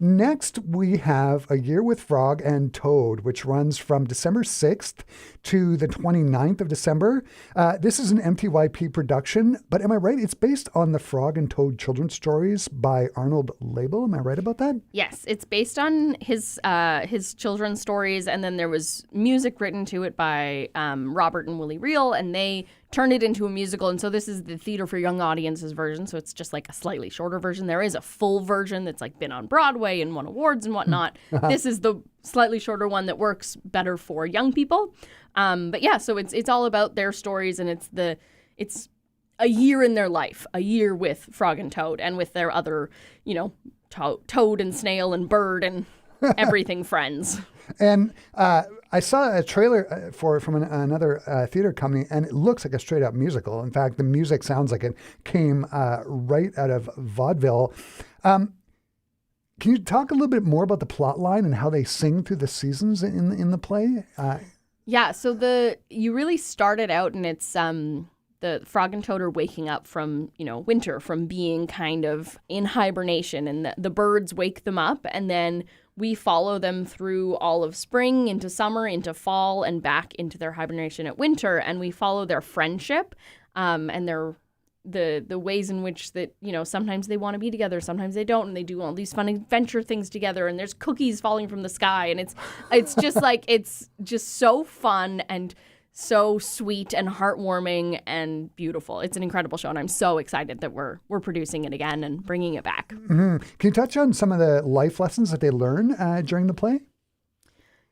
Next, we have A Year with Frog and Toad, which runs from December 6th to the 29th of December. This is an MTYP production, but am I right? It's based on the Frog and Toad children's stories by Arnold Label. Am I right about that? Yes, it's based on his children's stories, and then there was music written to it by Robert and Willie Reel, and they turned it into a musical. And so this is the Theater for Young Audiences version, so it's just like a slightly shorter version. There is a full version that's like been on Broadway and won awards and whatnot. This is the slightly shorter one that works better for young people. But yeah, so it's all about their stories, and it's a year in their life, a year with Frog and Toad, and with their other, toad and snail and bird and everything friends. And I saw a trailer from another theater company, and it looks like a straight up musical. In fact, the music sounds like it came right out of vaudeville. Can you talk a little bit more about the plot line and how they sing through the seasons in the play? Yeah, so you really started out, and it's the Frog and Toad are waking up from winter, from being kind of in hibernation, and the birds wake them up, and then we follow them through all of spring, into summer, into fall, and back into their hibernation at winter. And we follow their friendship and the ways in which that, sometimes they want to be together, sometimes they don't, and they do all these fun adventure things together, and there's cookies falling from the sky, and it's just like, it's just so fun and so sweet and heartwarming and beautiful. It's an incredible show, and I'm so excited that we're producing it again and bringing it back. Mm-hmm. Can you touch on some of the life lessons that they learn during the play?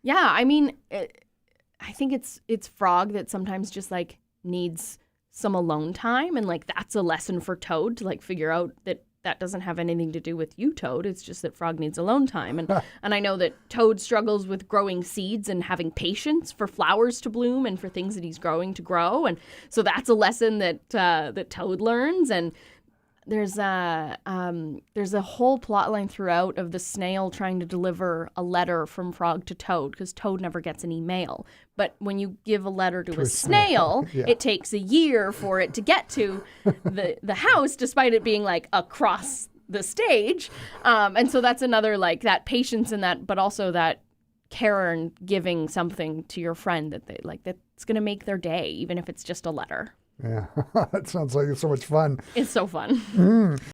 Yeah, I mean, I think it's Frog that sometimes just like needs some alone time, and like that's a lesson for Toad to like figure out that doesn't have anything to do with you, Toad. It's just that Frog needs alone time. And I know that Toad struggles with growing seeds and having patience for flowers to bloom and for things that he's growing to grow. And so that's a lesson that Toad learns. And there's a whole plot line throughout of the snail trying to deliver a letter from Frog to Toad, because Toad never gets any mail. But when you give a letter to a snail, yeah, it takes a year for it to get to the house, despite it being like across the stage. And so that's another like that patience in that, but also that care and giving something to your friend that they like, that's going to make their day, even if it's just a letter. Yeah, that sounds like it's so much fun. It's so fun.